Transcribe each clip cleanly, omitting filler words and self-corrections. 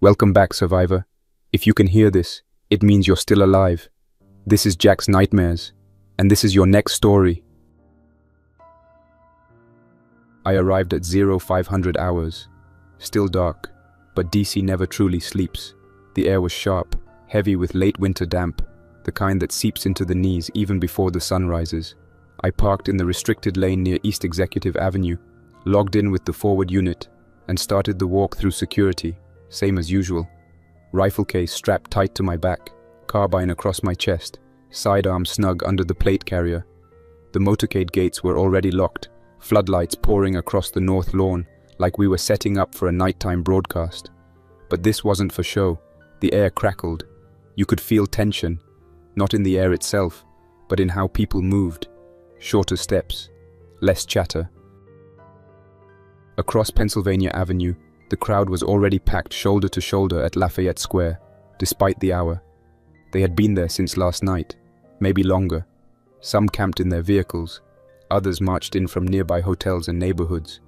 Welcome back, survivor. If you can hear this, it means you're still alive. This is Jack's Nightmares, and this is your next story. I arrived at 0500 hours. Still dark, but DC never truly sleeps. The air was sharp, heavy with late winter damp, the kind that seeps into the knees even before the sun rises. I parked in the restricted lane near East Executive Avenue, logged in with the forward unit, and started the walk through security, same as usual. Rifle case strapped tight to my back, carbine across my chest, sidearm snug under the plate carrier. The motorcade gates were already locked, floodlights pouring across the north lawn like we were setting up for a nighttime broadcast. But this wasn't for show. The air crackled. You could feel tension, not in the air itself, but in how people moved. Shorter steps, less chatter. Across Pennsylvania Avenue, the crowd was already packed shoulder to shoulder at Lafayette Square, despite the hour. They had been there since last night, maybe longer. Some camped in their vehicles, others marched in from nearby hotels and neighborhoods.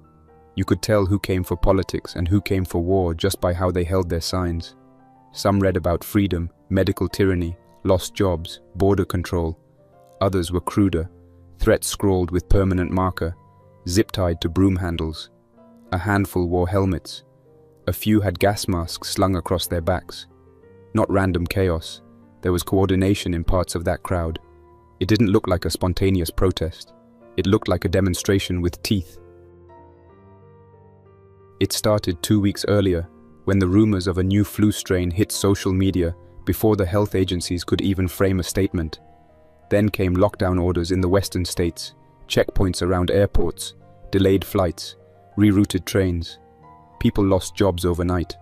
You could tell who came for politics and who came for war just by how they held their signs. Some read about freedom, medical tyranny, lost jobs, border control. Others were cruder, threats scrawled with permanent marker, zip-tied to broom handles. A handful wore helmets. A few had gas masks slung across their backs. Not random chaos. There was coordination in parts of that crowd. It didn't look like a spontaneous protest. It looked like a demonstration with teeth. It started 2 weeks earlier, when the rumors of a new flu strain hit social media before the health agencies could even frame a statement. Then came lockdown orders in the western states, checkpoints around airports, delayed flights, rerouted trains. People lost jobs overnight.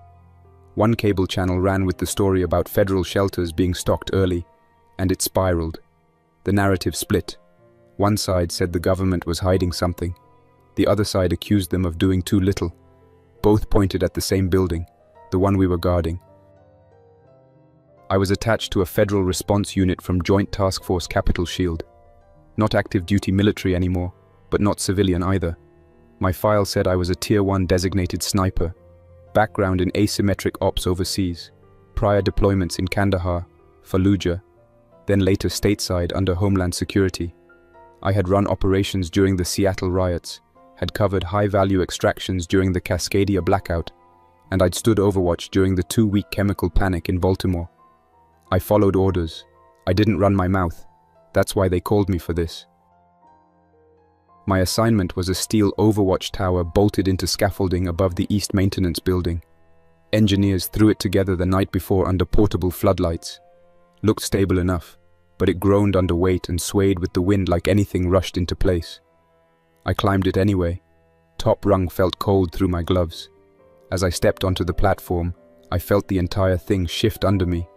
One cable channel ran with the story about federal shelters being stocked early, and it spiraled. The narrative split. One side said the government was hiding something. The other side accused them of doing too little. Both pointed at the same building, the one we were guarding. I was attached to a federal response unit from Joint Task Force Capitol Shield. Not active duty military anymore, but not civilian either. My file said I was a Tier 1 designated sniper, background in asymmetric ops overseas, prior deployments in Kandahar, Fallujah, then later stateside under Homeland Security. I had run operations during the Seattle riots, had covered high-value extractions during the Cascadia blackout, and I'd stood overwatch during the 2-week chemical panic in Baltimore. I followed orders. I didn't run my mouth. That's why they called me for this. My assignment was a steel overwatch tower bolted into scaffolding above the East Maintenance Building. Engineers threw it together the night before under portable floodlights. Looked stable enough, but it groaned under weight and swayed with the wind like anything rushed into place. I climbed it anyway. Top rung felt cold through my gloves. As I stepped onto the platform, I felt the entire thing shift under me.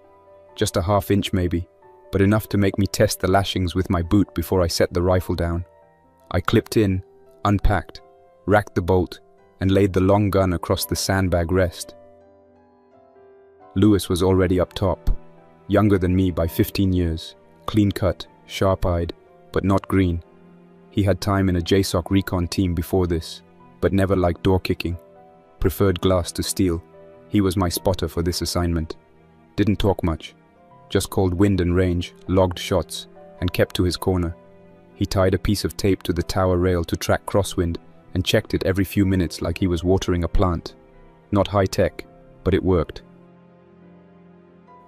Just a half-inch maybe, but enough to make me test the lashings with my boot before I set the rifle down. I clipped in, unpacked, racked the bolt, and laid the long gun across the sandbag rest. Lewis was already up top, younger than me by 15 years, clean-cut, sharp-eyed, but not green. He had time in a JSOC recon team before this, but never liked door kicking. Preferred glass to steel. He was my spotter for this assignment. Didn't talk much. Just called wind and range, logged shots, and kept to his corner. He tied a piece of tape to the tower rail to track crosswind and checked it every few minutes like he was watering a plant. Not high-tech, but it worked.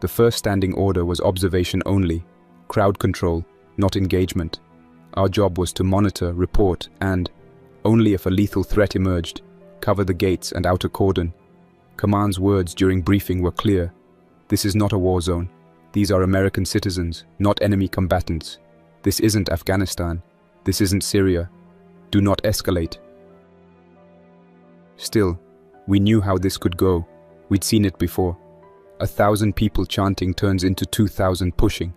The first standing order was observation only, crowd control, not engagement. Our job was to monitor, report, and, only if a lethal threat emerged, cover the gates and outer cordon. Command's words during briefing were clear. This is not a war zone. These are American citizens, not enemy combatants. This isn't Afghanistan. This isn't Syria. Do not escalate. Still, we knew how this could go. We'd seen it before. 1,000 people chanting turns into 2,000 pushing.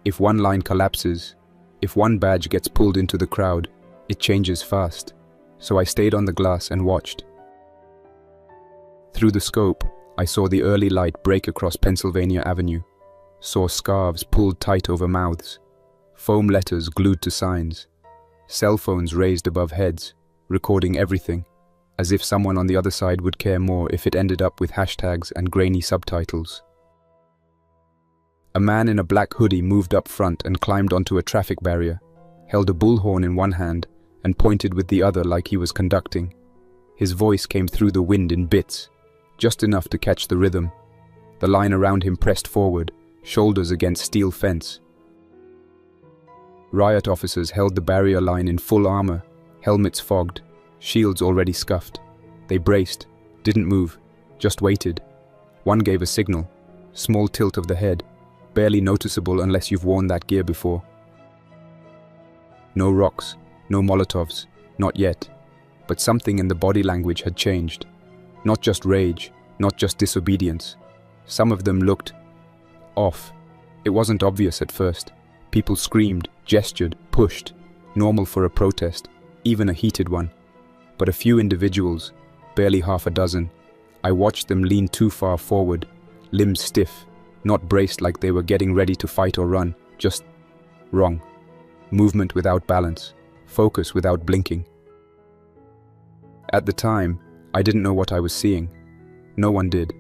If one line collapses, if one badge gets pulled into the crowd, it changes fast. So I stayed on the glass and watched. Through the scope, I saw the early light break across Pennsylvania Avenue. Saw scarves pulled tight over mouths. Foam letters glued to signs. Cell phones raised above heads, recording everything. as if someone on the other side would care more if it ended up with hashtags and grainy subtitles. A man in a black hoodie moved up front and climbed onto a traffic barrier, held a bullhorn in one hand and pointed with the other like he was conducting. His voice came through the wind in bits, just enough to catch the rhythm. The line around him pressed forward, shoulders against steel fence. Riot officers held the barrier line in full armor, helmets fogged, shields already scuffed. They braced, didn't move, just waited. One gave a signal, small tilt of the head, barely noticeable unless you've worn that gear before. No rocks, no Molotovs, not yet. But something in the body language had changed. Not just rage, not just disobedience. Some of them looked off. It wasn't obvious at first. People screamed, gestured, pushed, normal for a protest, even a heated one. But a few individuals, barely half a dozen, I watched them lean too far forward, limbs stiff, not braced like they were getting ready to fight or run, just wrong. Movement without balance, focus without blinking. At the time, I didn't know what I was seeing. No one did.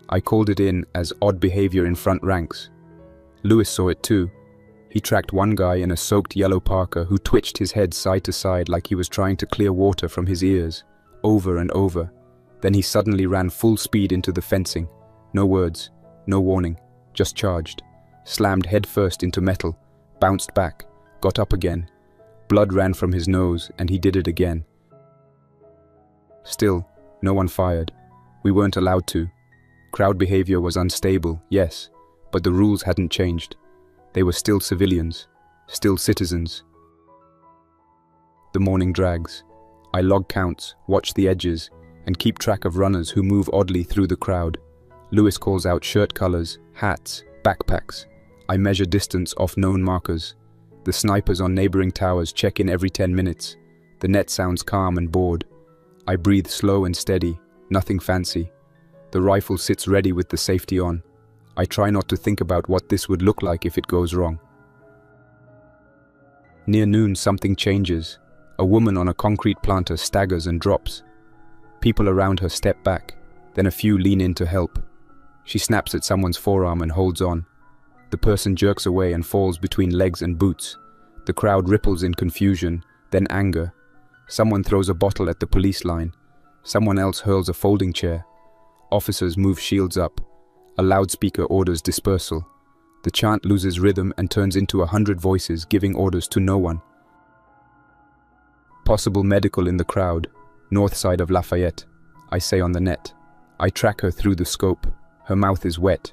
I called it in as odd behavior in front ranks. Lewis saw it too. He tracked one guy in a soaked yellow parka who twitched his head side to side like he was trying to clear water from his ears, over and over. Then he suddenly ran full speed into the fencing. No words, no warning, just charged. Slammed headfirst into metal, bounced back, got up again. Blood ran from his nose and he did it again. Still, no one fired. We weren't allowed to. Crowd behavior was unstable, yes, but the rules hadn't changed. They were still civilians, still citizens. The morning drags. I log counts, watch the edges, and keep track of runners who move oddly through the crowd. Lewis calls out shirt colors, hats, backpacks. I measure distance off known markers. The snipers on neighboring towers check in every 10 minutes. The net sounds calm and bored. I breathe slow and steady, nothing fancy. The rifle sits ready with the safety on. I try not to think about what this would look like if it goes wrong. Near noon, something changes. A woman on a concrete planter staggers and drops. People around her step back, then a few lean in to help. She snaps at someone's forearm and holds on. The person jerks away and falls between legs and boots. The crowd ripples in confusion, then anger. Someone throws a bottle at the police line. Someone else hurls a folding chair. Officers move shields up. A loudspeaker orders dispersal. The chant loses rhythm and turns into 100 voices giving orders to no one. Possible medical in the crowd. North side of Lafayette. I say on the net. I track her through the scope. Her mouth is wet.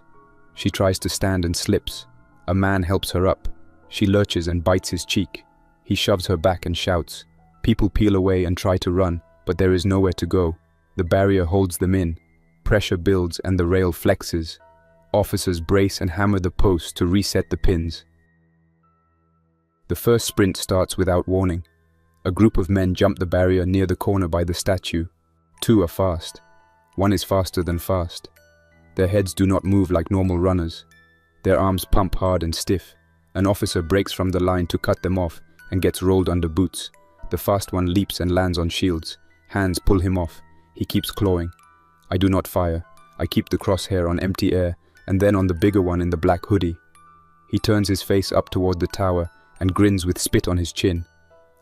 She tries to stand and slips. A man helps her up. She lurches and bites his cheek. He shoves her back and shouts. People peel away and try to run, but there is nowhere to go. The barrier holds them in. Pressure builds and the rail flexes. Officers brace and hammer the posts to reset the pins. The first sprint starts without warning. A group of men jump the barrier near the corner by the statue. Two are fast. One is faster than fast. Their heads do not move like normal runners. Their arms pump hard and stiff. An officer breaks from the line to cut them off and gets rolled under boots. The fast one leaps and lands on shields. Hands pull him off. He keeps clawing. I do not fire. I keep the crosshair on empty air and then on the bigger one in the black hoodie. He turns his face up toward the tower and grins with spit on his chin.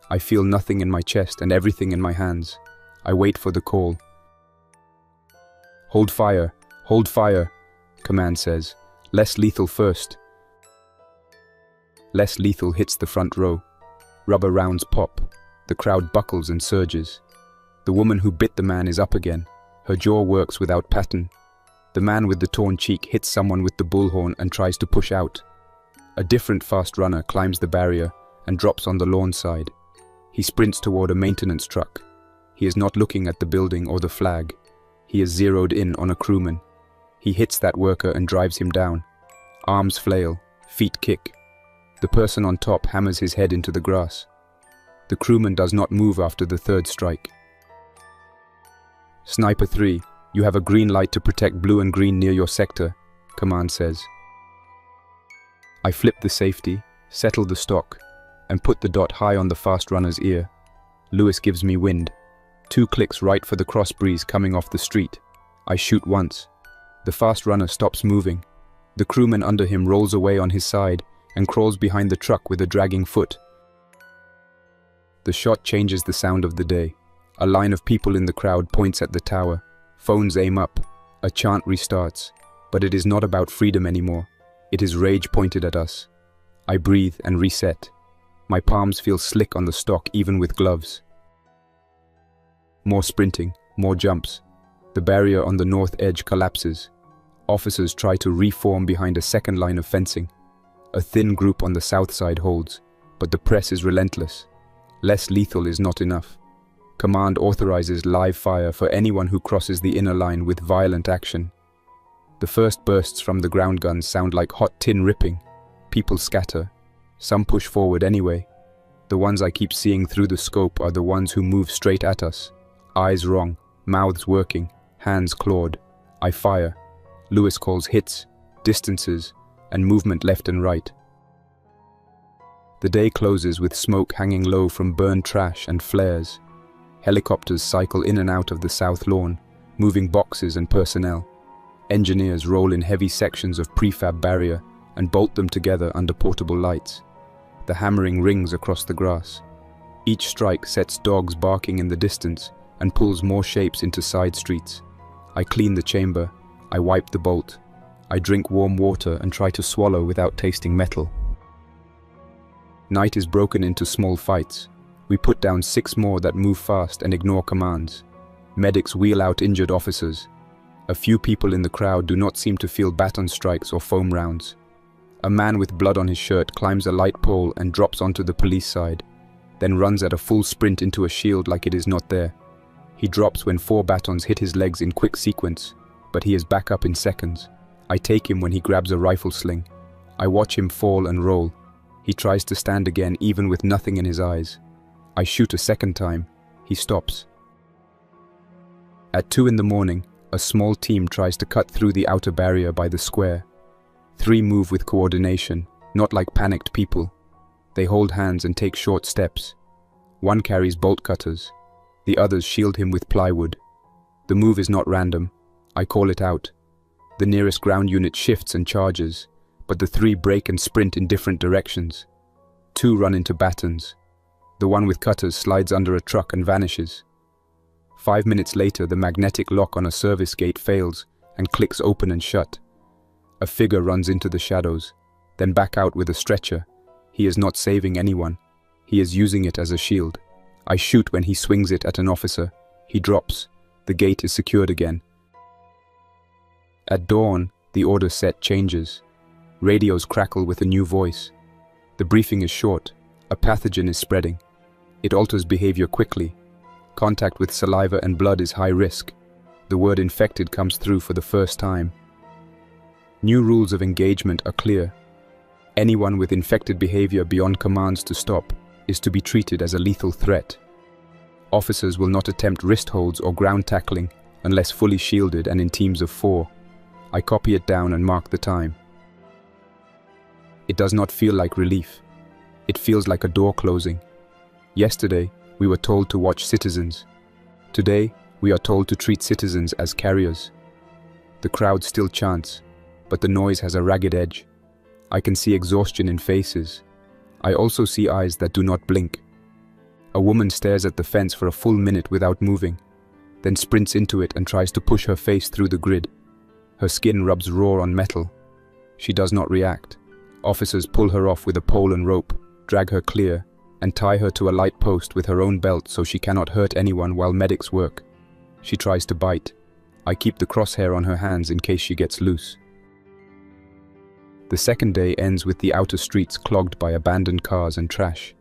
I feel nothing in my chest and everything in my hands. I wait for the call. Hold fire, command says. Less lethal first. Less lethal hits the front row. Rubber rounds pop. The crowd buckles and surges. The woman who bit the man is up again. Her jaw works without pattern. The man with the torn cheek hits someone with the bullhorn and tries to push out. A different fast runner climbs the barrier and drops on the lawn side. He sprints toward a maintenance truck. He is not looking at the building or the flag. He is zeroed in on a crewman. He hits that worker and drives him down. Arms flail, feet kick. The person on top hammers his head into the grass. The crewman does not move after the third strike. Sniper 3, you have a green light to protect blue and green near your sector, command says. I flip the safety, settle the stock, and put the dot high on the fast runner's ear. Lewis gives me wind. 2 clicks right for the cross breeze coming off the street. I shoot once. The fast runner stops moving. The crewman under him rolls away on his side and crawls behind the truck with a dragging foot. The shot changes the sound of the day. A line of people in the crowd points at the tower. Phones aim up. A chant restarts. But it is not about freedom anymore. It is rage pointed at us. I breathe and reset. My palms feel slick on the stock even with gloves. More sprinting, more jumps. The barrier on the north edge collapses. Officers try to reform behind a second line of fencing. A thin group on the south side holds, but the press is relentless. Less lethal is not enough. Command authorizes live fire for anyone who crosses the inner line with violent action. The first bursts from the ground guns sound like hot tin ripping. People scatter. Some push forward anyway. The ones I keep seeing through the scope are the ones who move straight at us. Eyes wrong, mouths working, hands clawed. I fire. Lewis calls hits, distances, and movement left and right. The day closes with smoke hanging low from burned trash and flares. Helicopters cycle in and out of the south lawn, moving boxes and personnel. Engineers roll in heavy sections of prefab barrier and bolt them together under portable lights. The hammering rings across the grass. Each strike sets dogs barking in the distance and pulls more shapes into side streets. I clean the chamber. I wipe the bolt. I drink warm water and try to swallow without tasting metal. Night is broken into small fights. We put down 6 more that move fast and ignore commands. Medics wheel out injured officers. A few people in the crowd do not seem to feel baton strikes or foam rounds. A man with blood on his shirt climbs a light pole and drops onto the police side, then runs at a full sprint into a shield like it is not there. He drops when 4 batons hit his legs in quick sequence, but he is back up in seconds. I take him when he grabs a rifle sling. I watch him fall and roll. He tries to stand again even with nothing in his eyes. I shoot a second time. He stops. At 2 in the morning, a small team tries to cut through the outer barrier by the square. 3 move with coordination, not like panicked people. They hold hands and take short steps. 1 carries bolt cutters. The others shield him with plywood. The move is not random. I call it out. The nearest ground unit shifts and charges, but the 3 break and sprint in different directions. 2 run into batons. The one with cutters slides under a truck and vanishes. 5 minutes later, the magnetic lock on a service gate fails and clicks open and shut. A figure runs into the shadows, then back out with a stretcher. He is not saving anyone. He is using it as a shield. I shoot when he swings it at an officer. He drops. The gate is secured again. At dawn, the order set changes. Radios crackle with a new voice. The briefing is short. A pathogen is spreading. It alters behavior quickly. Contact with saliva and blood is high risk. The word infected comes through for the first time. New rules of engagement are clear. Anyone with infected behavior beyond commands to stop is to be treated as a lethal threat. Officers will not attempt wrist holds or ground tackling unless fully shielded and in teams of 4. I copy it down and mark the time. It does not feel like relief. It feels like a door closing. Yesterday, we were told to watch citizens. Today, we are told to treat citizens as carriers. The crowd still chants, but the noise has a ragged edge. I can see exhaustion in faces. I also see eyes that do not blink. A woman stares at the fence for a full minute without moving, then sprints into it and tries to push her face through the grid. Her skin rubs raw on metal. She does not react. Officers pull her off with a pole and rope, drag her clear, and tie her to a light post with her own belt so she cannot hurt anyone while medics work. She tries to bite. I keep the crosshair on her hands in case she gets loose. The second day ends with the outer streets clogged by abandoned cars and trash.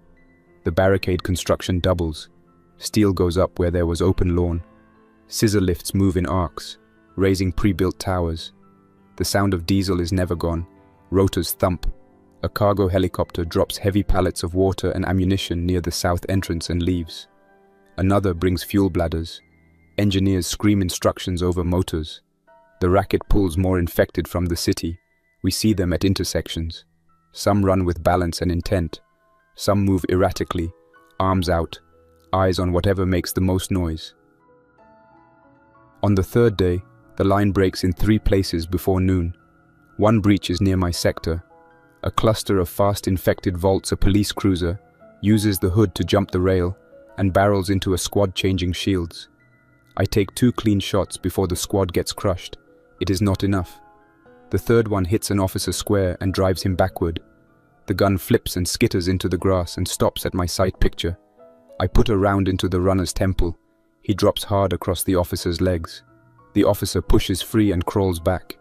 The barricade construction doubles. Steel goes up where there was open lawn. Scissor lifts move in arcs, raising pre-built towers. The sound of diesel is never gone. Rotors thump. A cargo helicopter drops heavy pallets of water and ammunition near the south entrance and leaves. Another brings fuel bladders. Engineers scream instructions over motors. The racket pulls more infected from the city. We see them at intersections. Some run with balance and intent. Some move erratically, arms out. eyes on whatever makes the most noise. On the third day, the line breaks in 3 places before noon. One breach is near my sector. A cluster of fast infected vaults a police cruiser, uses the hood to jump the rail, and barrels into a squad changing shields. I take 2 clean shots before the squad gets crushed. It is not enough. The third one hits an officer square and drives him backward. The gun flips and skitters into the grass and stops at my sight picture. I put a round into the runner's temple. He drops hard across the officer's legs. The officer pushes free and crawls back.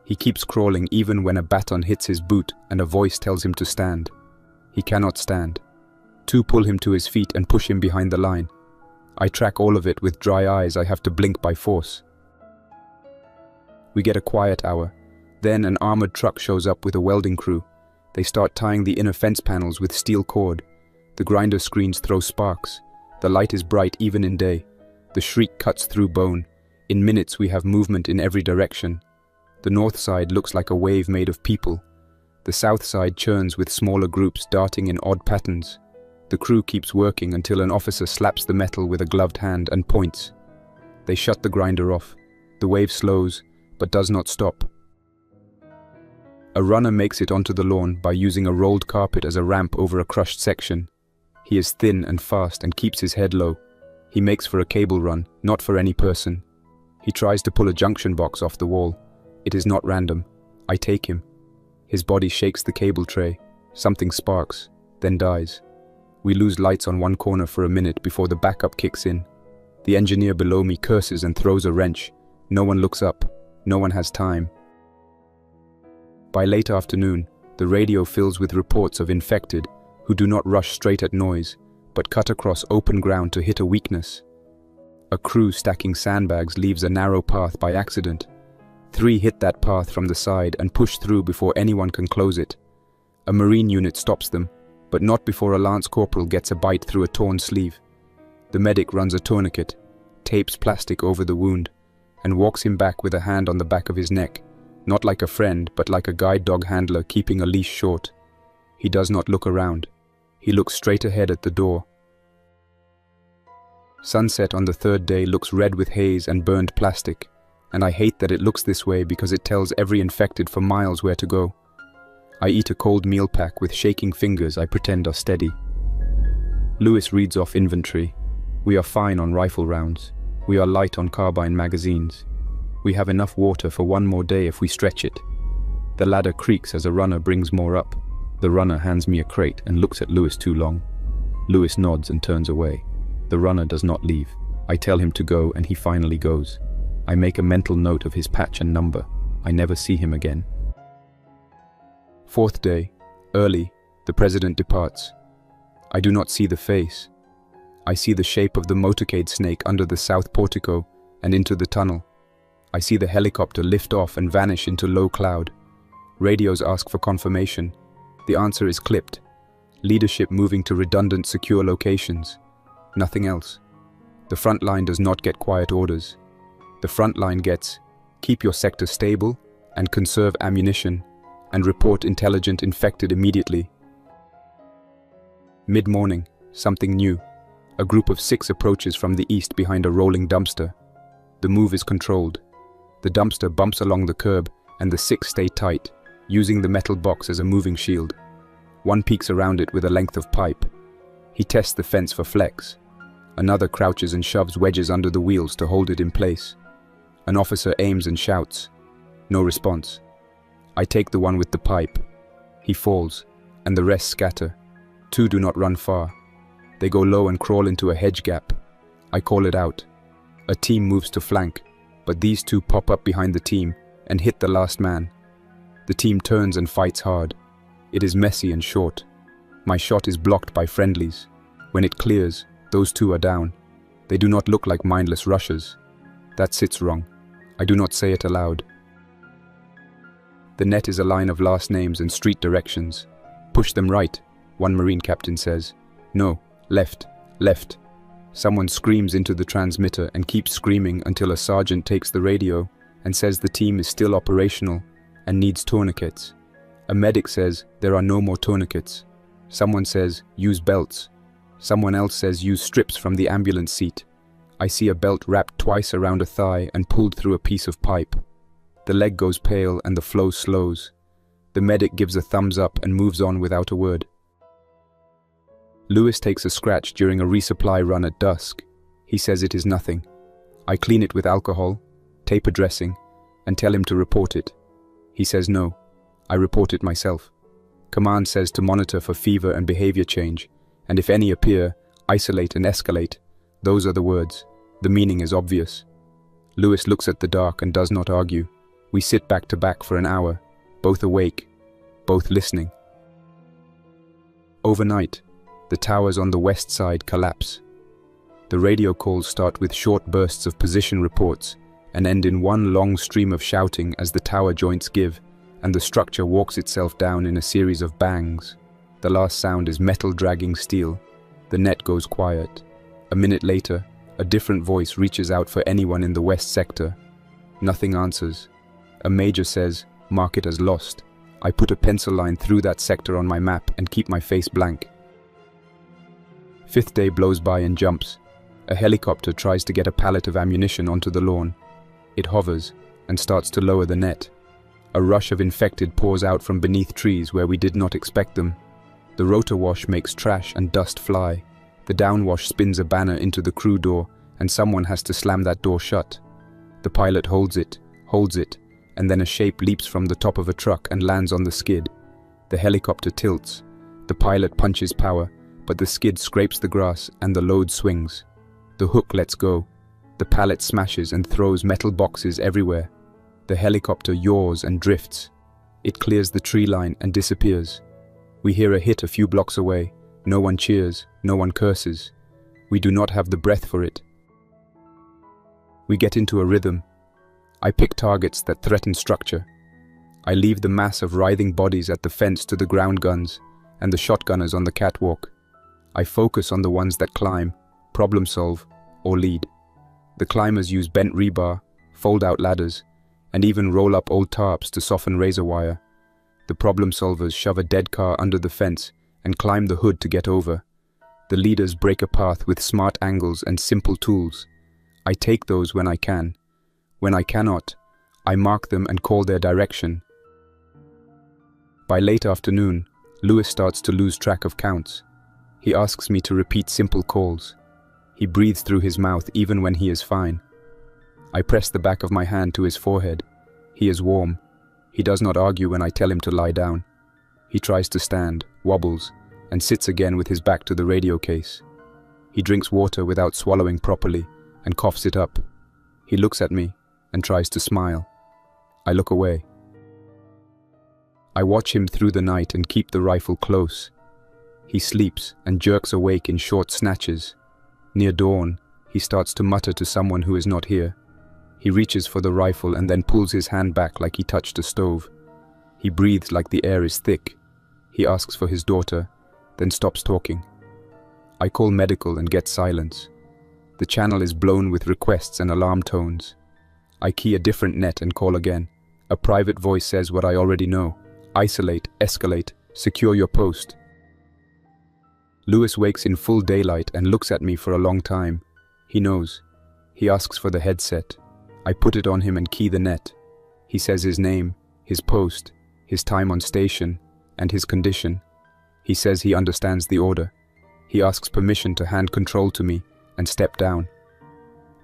He keeps crawling even when a baton hits his boot and a voice tells him to stand. He cannot stand. 2 pull him to his feet and push him behind the line. I track all of it with dry eyes. I have to blink by force. We get a quiet hour. Then an armored truck shows up with a welding crew. They start tying the inner fence panels with steel cord. The grinder screens throw sparks. The light is bright even in day. The shriek cuts through bone. In minutes we have movement in every direction. The north side looks like a wave made of people. The south side churns with smaller groups darting in odd patterns. The crew keeps working until an officer slaps the metal with a gloved hand and points. They shut the grinder off. The wave slows, but does not stop. A runner makes it onto the lawn by using a rolled carpet as a ramp over a crushed section. He is thin and fast and keeps his head low. He makes for a cable run, not for any person. He tries to pull a junction box off the wall. It is not random. I take him. His body shakes the cable tray. Something sparks, then dies. We lose lights on one corner for a minute before the backup kicks in. The engineer below me curses and throws a wrench. No one looks up. No one has time. By late afternoon, the radio fills with reports of infected who do not rush straight at noise, but cut across open ground to hit a weakness. A crew stacking sandbags leaves a narrow path by accident. 3 hit that path from the side and push through before anyone can close it. A Marine unit stops them, but not before a lance corporal gets a bite through a torn sleeve. The medic runs a tourniquet, tapes plastic over the wound, and walks him back with a hand on the back of his neck, not like a friend, but like a guide dog handler keeping a leash short. He does not look around. He looks straight ahead at the door. Sunset on the third day looks red with haze and burned plastic, and I hate that it looks this way because it tells every infected for miles where to go. I eat a cold meal pack with shaking fingers I pretend are steady. Lewis reads off inventory. We are fine on rifle rounds. We are light on carbine magazines. We have enough water for 1 more day if we stretch it. The ladder creaks as a runner brings more up. The runner hands me a crate and looks at Lewis too long. Lewis nods and turns away. The runner does not leave. I tell him to go and he finally goes. I make a mental note of his patch and number. I never see him again. 4th day, early, the president departs. I do not see the face. I see the shape of the motorcade snake under the south portico and into the tunnel. I see the helicopter lift off and vanish into low cloud. Radios ask for confirmation. The answer is clipped. Leadership moving to redundant secure locations. Nothing else. The front line does not get quiet orders. The front line gets, keep your sector stable and conserve ammunition and report intelligent infected immediately. Mid-morning, something new. A group of 6 approaches from the east behind a rolling dumpster. The move is controlled. The dumpster bumps along the curb and the 6 stay tight, using the metal box as a moving shield. One peeks around it with a length of pipe. He tests the fence for flex. Another crouches and shoves wedges under the wheels to hold it in place. An officer aims and shouts. No response. I take the one with the pipe. He falls, and the rest scatter. 2 do not run far. They go low and crawl into a hedge gap. I call it out. A team moves to flank, but these 2 pop up behind the team and hit the last man. The team turns and fights hard. It is messy and short. My shot is blocked by friendlies. When it clears, those 2 are down. They do not look like mindless rushers. That sits wrong. I do not say it aloud. The net is a line of last names and street directions. Push them right, one Marine captain says. No, left, left. Someone screams into the transmitter and keeps screaming until a sergeant takes the radio and says the team is still operational and needs tourniquets. A medic says there are no more tourniquets. Someone says use belts. Someone else says use strips from the ambulance seat. I see a belt wrapped twice around a thigh and pulled through a piece of pipe. The leg goes pale and the flow slows. The medic gives a thumbs up and moves on without a word. Lewis takes a scratch during a resupply run at dusk. He says it is nothing. I clean it with alcohol, tape a dressing, and tell him to report it. He says no. I report it myself. Command says to monitor for fever and behavior change, and if any appear, isolate and escalate. Those are the words. The meaning is obvious. Lewis looks at the dark and does not argue. We sit back to back for an hour, both awake, both listening. Overnight, the towers on the west side collapse. The radio calls start with short bursts of position reports and end in one long stream of shouting as the tower joints give and the structure walks itself down in a series of bangs. The last sound is metal dragging steel. The net goes quiet. A minute later, a different voice reaches out for anyone in the west sector. Nothing answers. A major says, "Mark it as lost." I put a pencil line through that sector on my map and keep my face blank. Fifth day blows by and jumps. A helicopter tries to get a pallet of ammunition onto the lawn. It hovers and starts to lower the net. A rush of infected pours out from beneath trees where we did not expect them. The rotor wash makes trash and dust fly. The downwash spins a banner into the crew door, and someone has to slam that door shut. The pilot holds it, and then a shape leaps from the top of a truck and lands on the skid. The helicopter tilts. The pilot punches power, but the skid scrapes the grass and the load swings. The hook lets go. The pallet smashes and throws metal boxes everywhere. The helicopter yaws and drifts. It clears the tree line and disappears. We hear a hit a few blocks away. No one cheers, no one curses. We do not have the breath for it. We get into a rhythm. I pick targets that threaten structure. I leave the mass of writhing bodies at the fence to the ground guns and the shotgunners on the catwalk. I focus on the ones that climb, problem solve, or lead. The climbers use bent rebar, fold out ladders, and even roll up old tarps to soften razor wire. The problem solvers shove a dead car under the fence and climb the hood to get over. The leaders break a path with smart angles and simple tools. I take those when I can. When I cannot, I mark them and call their direction. By late afternoon, Lewis starts to lose track of counts. He asks me to repeat simple calls. He breathes through his mouth even when he is fine. I press the back of my hand to his forehead. He is warm. He does not argue when I tell him to lie down. He tries to stand, wobbles, and sits again with his back to the radio case. He drinks water without swallowing properly and coughs it up. He looks at me and tries to smile. I look away. I watch him through the night and keep the rifle close. He sleeps and jerks awake in short snatches. Near dawn, he starts to mutter to someone who is not here. He reaches for the rifle and then pulls his hand back like he touched a stove. He breathes like the air is thick. He asks for his daughter, then stops talking. I call medical and get silence. The channel is blown with requests and alarm tones. I key a different net and call again. A private voice says what I already know. Isolate, escalate, secure your post. Lewis wakes in full daylight and looks at me for a long time. He knows. He asks for the headset. I put it on him and key the net. He says his name, his post, his time on station, and his condition. He says he understands the order. He asks permission to hand control to me and step down.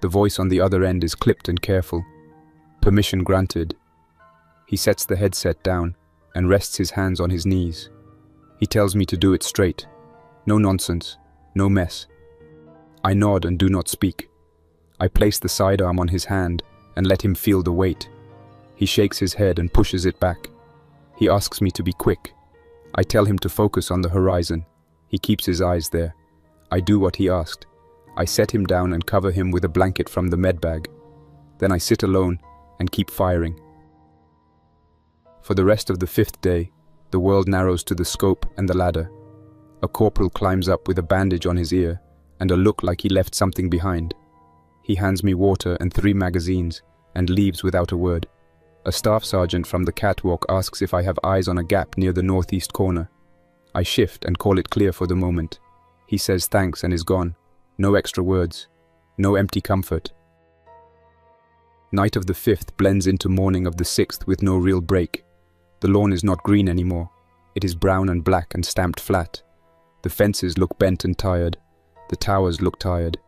The voice on the other end is clipped and careful. Permission granted. He sets the headset down and rests his hands on his knees. He tells me to do it straight. No nonsense, no mess. I nod and do not speak. I place the sidearm on his hand and let him feel the weight. He shakes his head and pushes it back. He asks me to be quick. I tell him to focus on the horizon. He keeps his eyes there. I do what he asked. I set him down and cover him with a blanket from the med bag. Then I sit alone and keep firing. For the rest of the fifth day, the world narrows to the scope and the ladder. A corporal climbs up with a bandage on his ear and a look like he left something behind. He hands me water and 3 magazines and leaves without a word. A staff sergeant from the catwalk asks if I have eyes on a gap near the northeast corner. I shift and call it clear for the moment. He says thanks and is gone. No extra words. No empty comfort. Night of the 5th blends into morning of the 6th with no real break. The lawn is not green anymore. It is brown and black and stamped flat. The fences look bent and tired. The towers look tired.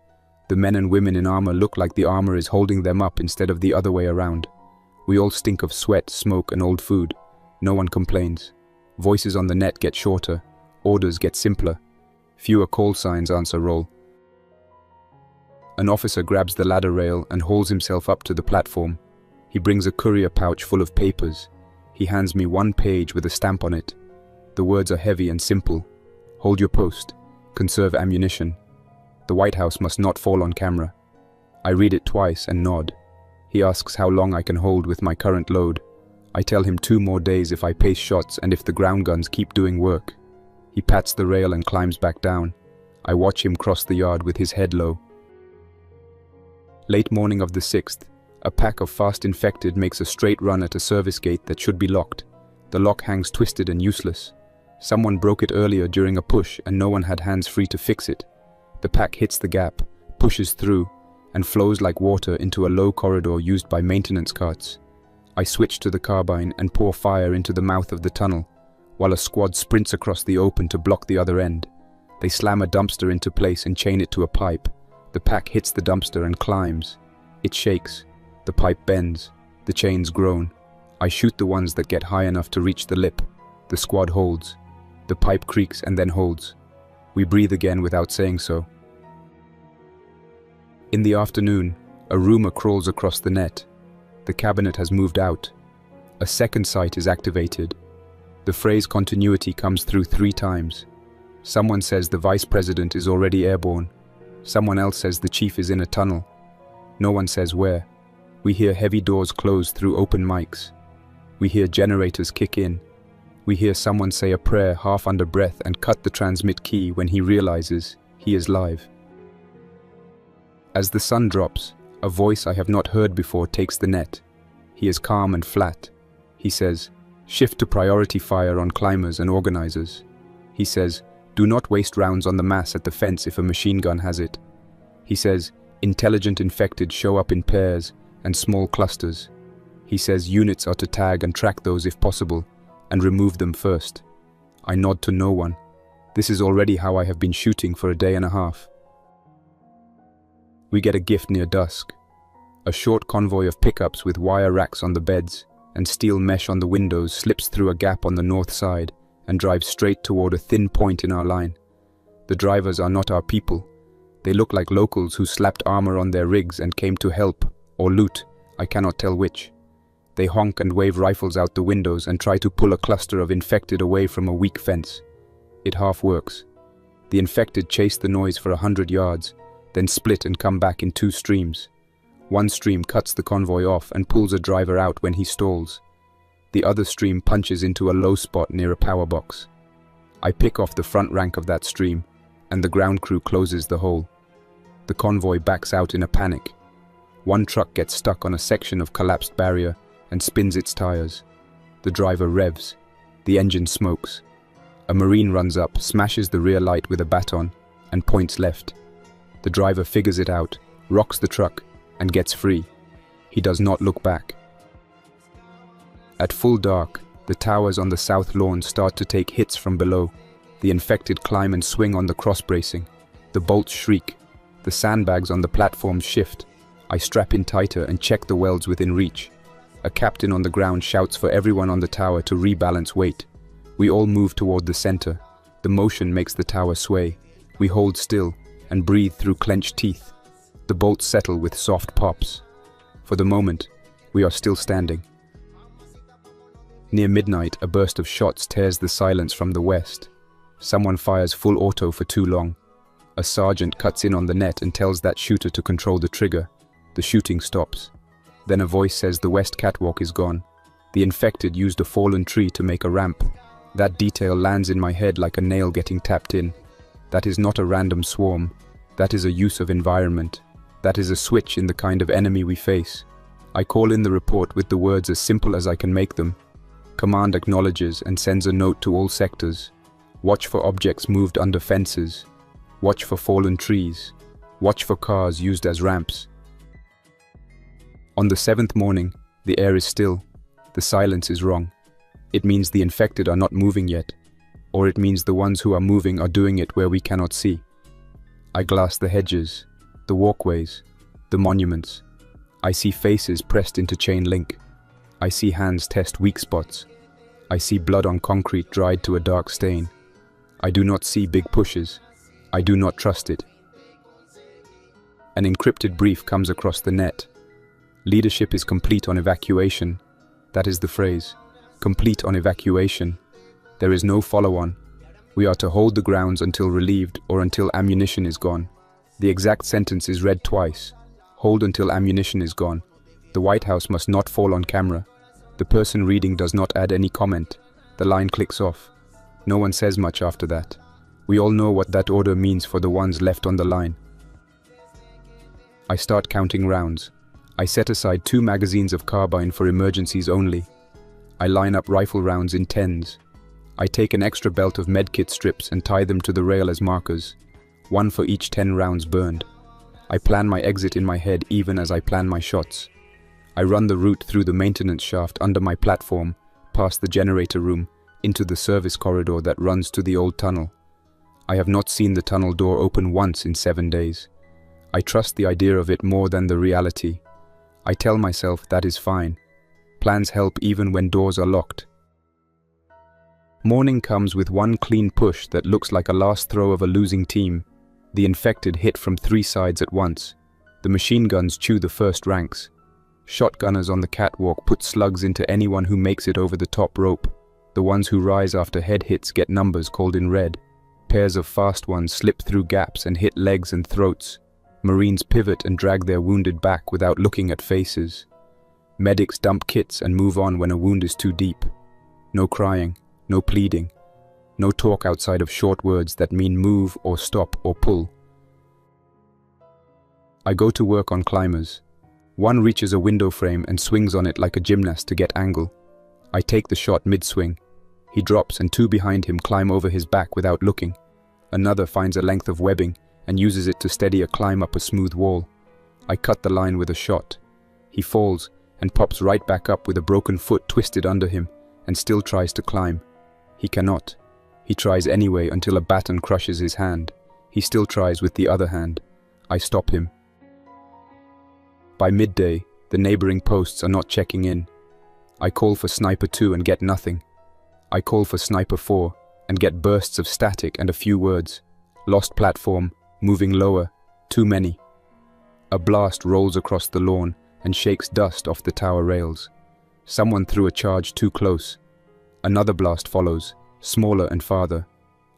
The men and women in armor look like the armor is holding them up instead of the other way around. We all stink of sweat, smoke, and old food. No one complains. Voices on the net get shorter. Orders get simpler. Fewer call signs answer roll. An officer grabs the ladder rail and hauls himself up to the platform. He brings a courier pouch full of papers. He hands me one page with a stamp on it. The words are heavy and simple. Hold your post. Conserve ammunition. The White House must not fall on camera. I read it twice and nod. He asks how long I can hold with my current load. I tell him 2 more days if I pace shots and if the ground guns keep doing work. He pats the rail and climbs back down. I watch him cross the yard with his head low. Late morning of the 6th, a pack of fast infected makes a straight run at a service gate that should be locked. The lock hangs twisted and useless. Someone broke it earlier during a push and no one had hands free to fix it. The pack hits the gap, pushes through, and flows like water into a low corridor used by maintenance carts. I switch to the carbine and pour fire into the mouth of the tunnel, while a squad sprints across the open to block the other end. They slam a dumpster into place and chain it to a pipe. The pack hits the dumpster and climbs. It shakes. The pipe bends. The chains groan. I shoot the ones that get high enough to reach the lip. The squad holds. The pipe creaks and then holds. We breathe again without saying so. In the afternoon, a rumor crawls across the net. The cabinet has moved out. A second site is activated. The phrase continuity comes through 3 times. Someone says the vice president is already airborne. Someone else says the chief is in a tunnel. No one says where. We hear heavy doors close through open mics. We hear generators kick in. We hear someone say a prayer half under breath and cut the transmit key when he realizes he is live. As the sun drops, a voice I have not heard before takes the net. He is calm and flat. He says, shift to priority fire on climbers and organizers. He says, do not waste rounds on the mass at the fence if a machine gun has it. He says, intelligent infected show up in pairs and small clusters. He says units are to tag and track those if possible, and remove them first. I nod to no one. This is already how I have been shooting for a day and a half. We get a gift near dusk. A short convoy of pickups with wire racks on the beds and steel mesh on the windows slips through a gap on the north side and drives straight toward a thin point in our line. The drivers are not our people. They look like locals who slapped armor on their rigs and came to help, or loot, I cannot tell which. They honk and wave rifles out the windows and try to pull a cluster of infected away from a weak fence. It half works. The infected chase the noise for 100 yards, then split and come back in 2 streams. One stream cuts the convoy off and pulls a driver out when he stalls. The other stream punches into a low spot near a power box. I pick off the front rank of that stream, and the ground crew closes the hole. The convoy backs out in a panic. One truck gets stuck on a section of collapsed barrier and spins its tires. The driver revs. The engine smokes. A Marine runs up, smashes the rear light with a baton, and points left. The driver figures it out, rocks the truck, and gets free. He does not look back. At full dark, the towers on the south lawn start to take hits from below. The infected climb and swing on the cross bracing. The bolts shriek. The sandbags on the platforms shift. I strap in tighter and check the welds within reach. A captain on the ground shouts for everyone on the tower to rebalance weight. We all move toward the center. The motion makes the tower sway. We hold still and breathe through clenched teeth. The bolts settle with soft pops. For the moment, we are still standing. Near midnight, a burst of shots tears the silence from the west. Someone fires full auto for too long. A sergeant cuts in on the net and tells that shooter to control the trigger. The shooting stops. Then a voice says the west catwalk is gone. The infected used a fallen tree to make a ramp. That detail lands in my head like a nail getting tapped in. That is not a random swarm. That is a use of environment. That is a switch in the kind of enemy we face. I call in the report with the words as simple as I can make them. Command acknowledges and sends a note to all sectors. Watch for objects moved under fences. Watch for fallen trees. Watch for cars used as ramps. On the 7th morning, the air is still. The silence is wrong. It means the infected are not moving yet, or it means the ones who are moving are doing it where we cannot see. I glass the hedges, the walkways, the monuments. I see faces pressed into chain link. I see hands test weak spots. I see blood on concrete dried to a dark stain. I do not see big pushes. I do not trust it. An encrypted brief comes across the net. Leadership is complete on evacuation. That is the phrase. Complete on evacuation. There is no follow-on. We are to hold the grounds until relieved or until ammunition is gone. The exact sentence is read twice. Hold until ammunition is gone. The White House must not fall on camera. The person reading does not add any comment. The line clicks off. No one says much after that. We all know what that order means for the ones left on the line. I start counting rounds. I set aside 2 magazines of carbine for emergencies only. I line up rifle rounds in 10s. I take an extra belt of medkit strips and tie them to the rail as markers, 1 for each 10 rounds burned. I plan my exit in my head even as I plan my shots. I run the route through the maintenance shaft under my platform, past the generator room, into the service corridor that runs to the old tunnel. I have not seen the tunnel door open once in 7 days. I trust the idea of it more than the reality. I tell myself that is fine. Plans help even when doors are locked. Morning comes with one clean push that looks like a last throw of a losing team. The infected hit from 3 sides at once. The machine guns chew the first ranks. Shotgunners on the catwalk put slugs into anyone who makes it over the top rope. The ones who rise after head hits get numbers called in red. Pairs of fast ones slip through gaps and hit legs and throats. Marines pivot and drag their wounded back without looking at faces. Medics dump kits and move on when a wound is too deep. No crying, no pleading, no talk outside of short words that mean move or stop or pull. I go to work on climbers. One reaches a window frame and swings on it like a gymnast to get angle. I take the shot mid-swing. He drops and 2 behind him climb over his back without looking. Another finds a length of webbing and uses it to steady a climb up a smooth wall. I cut the line with a shot. He falls and pops right back up with a broken foot twisted under him and still tries to climb. He cannot. He tries anyway until a baton crushes his hand. He still tries with the other hand. I stop him. By midday, the neighboring posts are not checking in. I call for Sniper 2 and get nothing. I call for Sniper 4 and get bursts of static and a few words. Lost platform, moving lower, too many. A blast rolls across the lawn and shakes dust off the tower rails. Someone threw a charge too close. Another blast follows, smaller and farther.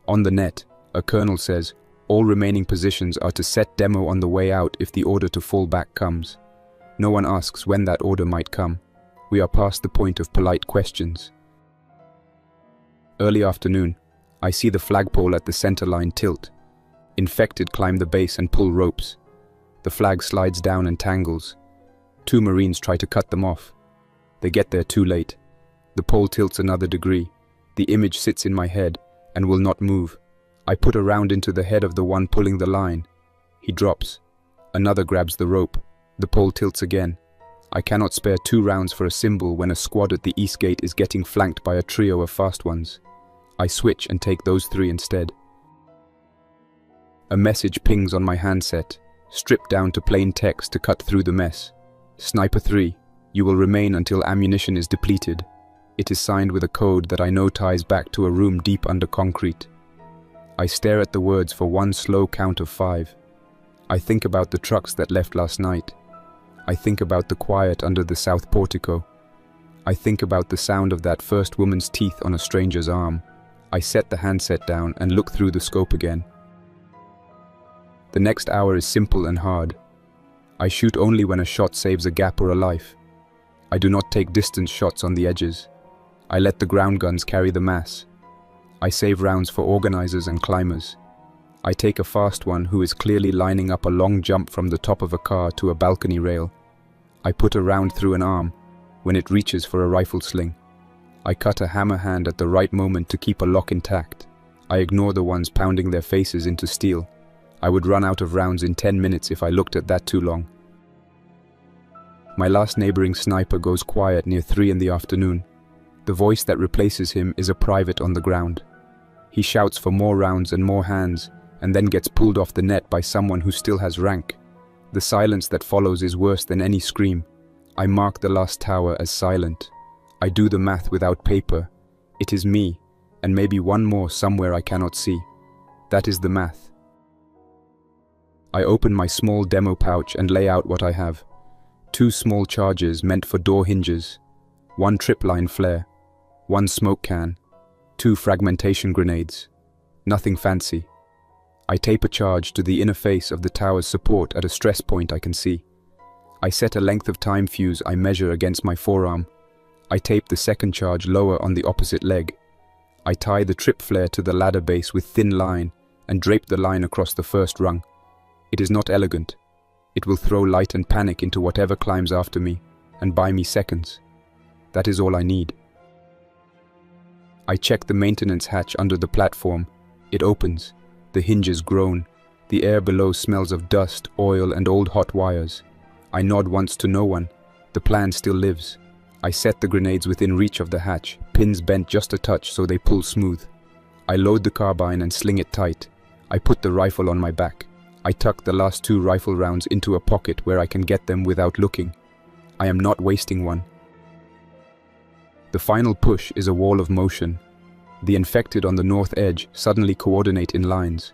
On the net, a colonel says, all remaining positions are to set demo on the way out if the order to fall back comes. No one asks when that order might come. We are past the point of polite questions. Early afternoon, I see the flagpole at the center line tilt. Infected climb the base and pull ropes. The flag slides down and tangles. 2 Marines try to cut them off. They get there too late. The pole tilts another degree. The image sits in my head and will not move. I put a round into the head of the one pulling the line. He drops. Another grabs the rope. The pole tilts again. I cannot spare 2 rounds for a symbol when a squad at the east gate is getting flanked by a trio of fast ones. I switch and take those 3 instead. A message pings on my handset, stripped down to plain text to cut through the mess. Sniper 3, you will remain until ammunition is depleted. It is signed with a code that I know ties back to a room deep under concrete. I stare at the words for one slow count of 5. I think about the trucks that left last night. I think about the quiet under the south portico. I think about the sound of that first woman's teeth on a stranger's arm. I set the handset down and look through the scope again. The next hour is simple and hard. I shoot only when a shot saves a gap or a life. I do not take distance shots on the edges. I let the ground guns carry the mass. I save rounds for organizers and climbers. I take a fast one who is clearly lining up a long jump from the top of a car to a balcony rail. I put a round through an arm when it reaches for a rifle sling. I cut a hammer hand at the right moment to keep a lock intact. I ignore the ones pounding their faces into steel. I would run out of rounds in 10 minutes if I looked at that too long. My last neighboring sniper goes quiet near 3 in the afternoon. The voice that replaces him is a private on the ground. He shouts for more rounds and more hands, and then gets pulled off the net by someone who still has rank. The silence that follows is worse than any scream. I mark the last tower as silent. I do the math without paper. It is me, and maybe one more somewhere I cannot see. That is the math. I open my small demo pouch and lay out what I have. 2 small charges meant for door hinges, 1 tripline flare, 1 smoke can, 2 fragmentation grenades. Nothing fancy. I tape a charge to the inner face of the tower's support at a stress point I can see. I set a length of time fuse I measure against my forearm. I tape the second charge lower on the opposite leg. I tie the trip flare to the ladder base with thin line and drape the line across the first rung. It is not elegant. It will throw light and panic into whatever climbs after me and buy me seconds. That is all I need. I check the maintenance hatch under the platform. It opens. The hinges groan. The air below smells of dust, oil, and old hot wires. I nod once to no one. The plan still lives. I set the grenades within reach of the hatch, pins bent just a touch so they pull smooth. I load the carbine and sling it tight. I put the rifle on my back. I tuck the last 2 rifle rounds into a pocket where I can get them without looking. I am not wasting one. The final push is a wall of motion. The infected on the north edge suddenly coordinate in lines.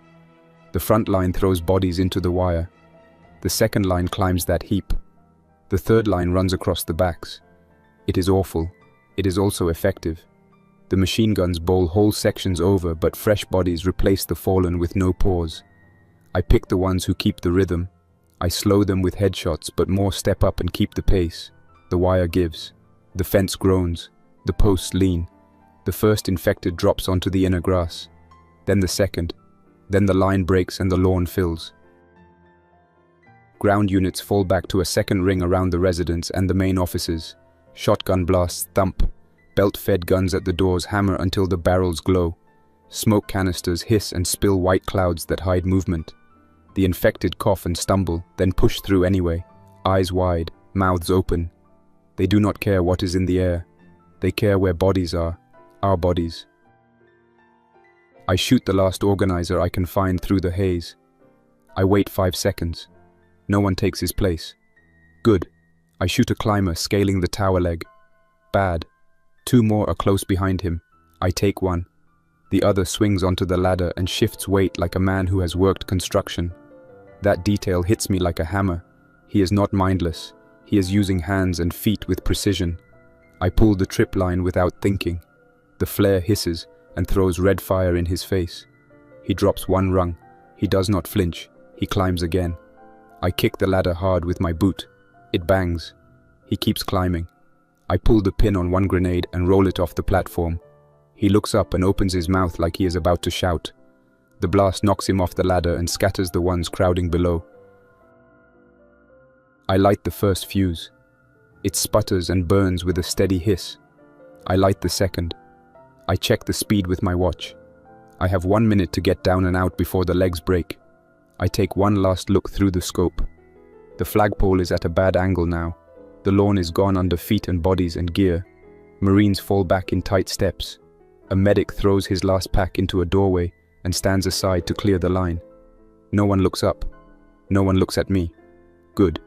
The front line throws bodies into the wire. The second line climbs that heap. The third line runs across the backs. It is awful. It is also effective. The machine guns bowl whole sections over, but fresh bodies replace the fallen with no pause. I pick the ones who keep the rhythm. I slow them with headshots, but more step up and keep the pace. The wire gives. The fence groans. The posts lean. The first infected drops onto the inner grass. Then the second. Then the line breaks and the lawn fills. Ground units fall back to a second ring around the residence and the main offices. Shotgun blasts thump. Belt-fed guns at the doors hammer until the barrels glow. Smoke canisters hiss and spill white clouds that hide movement. The infected cough and stumble, then push through anyway, eyes wide, mouths open. They do not care what is in the air. They care where bodies are, our bodies. I shoot the last organizer I can find through the haze. I wait 5 seconds. No one takes his place. Good. I shoot a climber scaling the tower leg. Bad. 2 more are close behind him. I take one. The other swings onto the ladder and shifts weight like a man who has worked construction. That detail hits me like a hammer. He is not mindless. He is using hands and feet with precision. I pull the trip line without thinking. The flare hisses and throws red fire in his face. He drops 1 rung. He does not flinch. He climbs again. I kick the ladder hard with my boot. It bangs. He keeps climbing. I pull the pin on 1 grenade and roll it off the platform. He looks up and opens his mouth like he is about to shout. The blast knocks him off the ladder and scatters the ones crowding below. I light the first fuse. It sputters and burns with a steady hiss. I light the second. I check the speed with my watch. I have 1 minute to get down and out before the legs break. I take one last look through the scope. The flagpole is at a bad angle now. The lawn is gone under feet and bodies and gear. Marines fall back in tight steps. A medic throws his last pack into a doorway and stands aside to clear the line. No one looks up. No one looks at me. Good.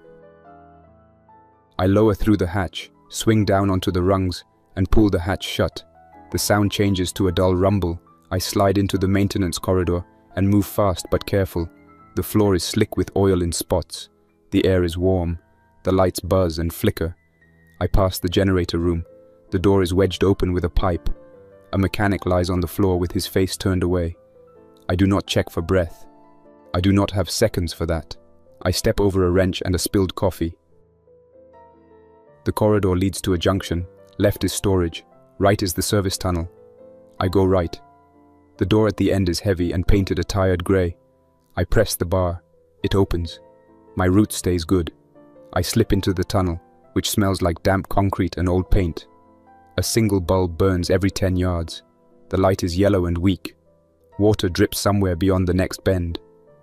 I lower through the hatch, swing down onto the rungs, and pull the hatch shut. The sound changes to a dull rumble. I slide into the maintenance corridor and move fast but careful. The floor is slick with oil in spots. The air is warm. The lights buzz and flicker. I pass the generator room. The door is wedged open with a pipe. A mechanic lies on the floor with his face turned away. I do not check for breath. I do not have seconds for that. I step over a wrench and a spilled coffee. The corridor leads to a junction. Left is storage. Right is the service tunnel. I go right. The door at the end is heavy and painted a tired grey. I press the bar. It opens. My route stays good. I slip into the tunnel, which smells like damp concrete and old paint. A single bulb burns every 10 yards. The light is yellow and weak. Water drips somewhere beyond the next bend.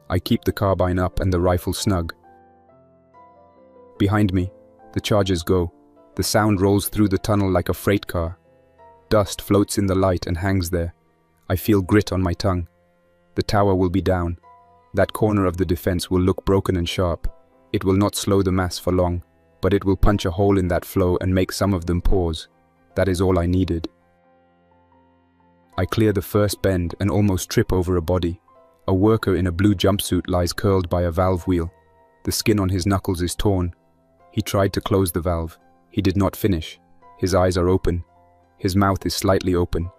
I keep the carbine up and the rifle snug. Behind me, the charges go. The sound rolls through the tunnel like a freight car. Dust floats in the light and hangs there. I feel grit on my tongue. The tower will be down. That corner of the defense will look broken and sharp. It will not slow the mass for long, but it will punch a hole in that flow and make some of them pause. That is all I needed. I clear the first bend and almost trip over a body. A worker in a blue jumpsuit lies curled by a valve wheel. The skin on his knuckles is torn. He tried to close the valve. He did not finish. His eyes are open. His mouth is slightly open.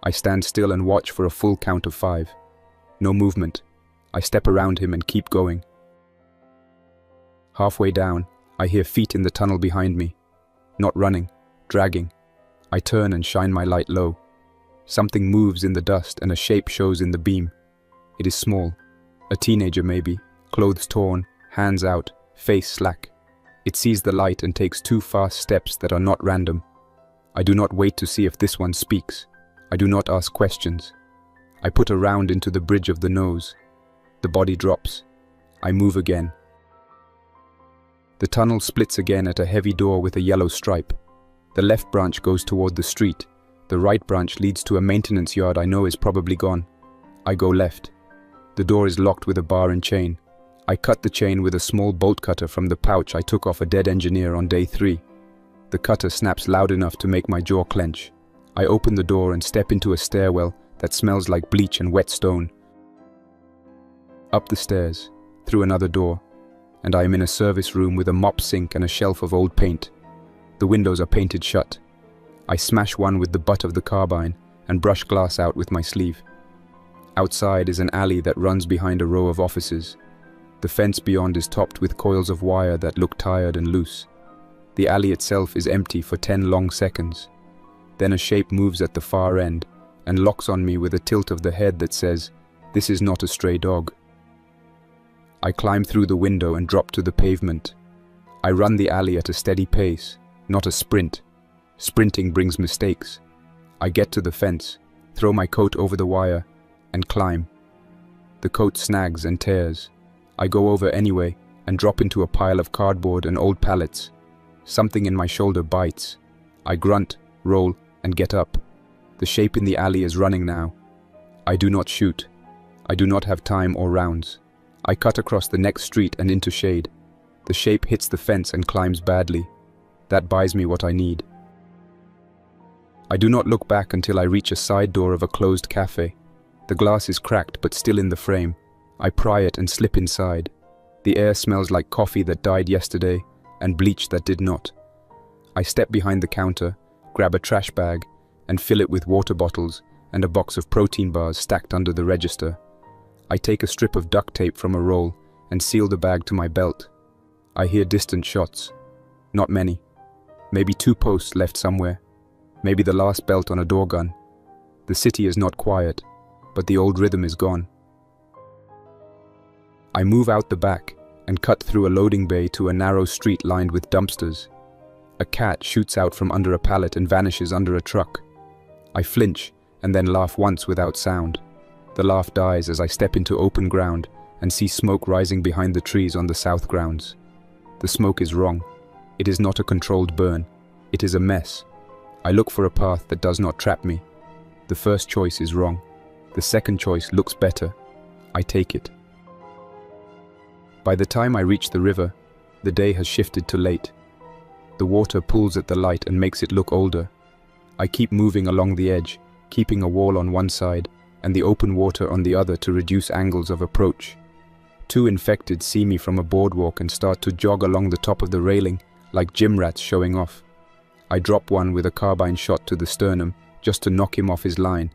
I stand still and watch for a full count of 5. No movement. I step around him and keep going. Halfway down, I hear feet in the tunnel behind me. Not running, dragging. I turn and shine my light low. Something moves in the dust and a shape shows in the beam. It is small. A teenager maybe, clothes torn, hands out, face slack. It sees the light and takes 2 fast steps that are not random. I do not wait to see if this one speaks. I do not ask questions. I put a round into the bridge of the nose. The body drops. I move again. The tunnel splits again at a heavy door with a yellow stripe. The left branch goes toward the street. The right branch leads to a maintenance yard I know is probably gone. I go left. The door is locked with a bar and chain. I cut the chain with a small bolt cutter from the pouch I took off a dead engineer on day 3. The cutter snaps loud enough to make my jaw clench. I open the door and step into a stairwell that smells like bleach and wet stone. Up the stairs, through another door, and I am in a service room with a mop sink and a shelf of old paint. The windows are painted shut. I smash one with the butt of the carbine and brush glass out with my sleeve. Outside is an alley that runs behind a row of offices. The fence beyond is topped with coils of wire that look tired and loose. The alley itself is empty for 10 long seconds. Then a shape moves at the far end and locks on me with a tilt of the head that says, "This is not a stray dog." I climb through the window and drop to the pavement. I run the alley at a steady pace, not a sprint. Sprinting brings mistakes. I get to the fence, throw my coat over the wire, and climb. The coat snags and tears. I go over anyway and drop into a pile of cardboard and old pallets. Something in my shoulder bites. I grunt, roll, and get up. The shape in the alley is running now. I do not shoot. I do not have time or rounds. I cut across the next street and into shade. The shape hits the fence and climbs badly. That buys me what I need. I do not look back until I reach a side door of a closed cafe. The glass is cracked but still in the frame. I pry it and slip inside. The air smells like coffee that died yesterday and bleach that did not. I step behind the counter, grab a trash bag, and fill it with water bottles and a box of protein bars stacked under the register. I take a strip of duct tape from a roll and seal the bag to my belt. I hear distant shots. Not many. Maybe 2 posts left somewhere. Maybe the last belt on a door gun. The city is not quiet, but the old rhythm is gone. I move out the back and cut through a loading bay to a narrow street lined with dumpsters. A cat shoots out from under a pallet and vanishes under a truck. I flinch and then laugh once without sound. The laugh dies as I step into open ground and see smoke rising behind the trees on the south grounds. The smoke is wrong. It is not a controlled burn. It is a mess. I look for a path that does not trap me. The first choice is wrong. The second choice looks better. I take it. By the time I reach the river, the day has shifted to late. The water pulls at the light and makes it look older. I keep moving along the edge, keeping a wall on one side and the open water on the other to reduce angles of approach. 2 infected see me from a boardwalk and start to jog along the top of the railing like gym rats showing off. I drop one with a carbine shot to the sternum just to knock him off his line,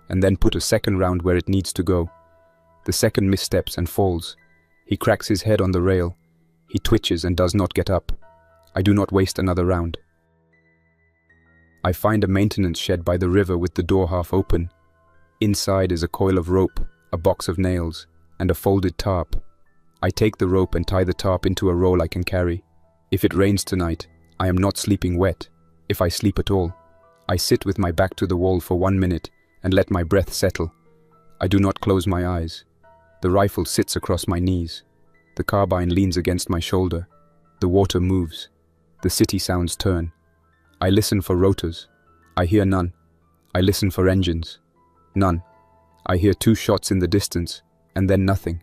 and then put a second round where it needs to go. The second missteps and falls. He cracks his head on the rail. He twitches and does not get up. I do not waste another round. I find a maintenance shed by the river with the door half open. Inside is a coil of rope, a box of nails, and a folded tarp. I take the rope and tie the tarp into a roll I can carry. If it rains tonight, I am not sleeping wet, if I sleep at all. I sit with my back to the wall for 1 minute and let my breath settle. I do not close my eyes. The rifle sits across my knees. The carbine leans against my shoulder. The water moves. The city sounds turn. I listen for rotors. I hear none. I listen for engines. None. I hear 2 shots in the distance, and then nothing.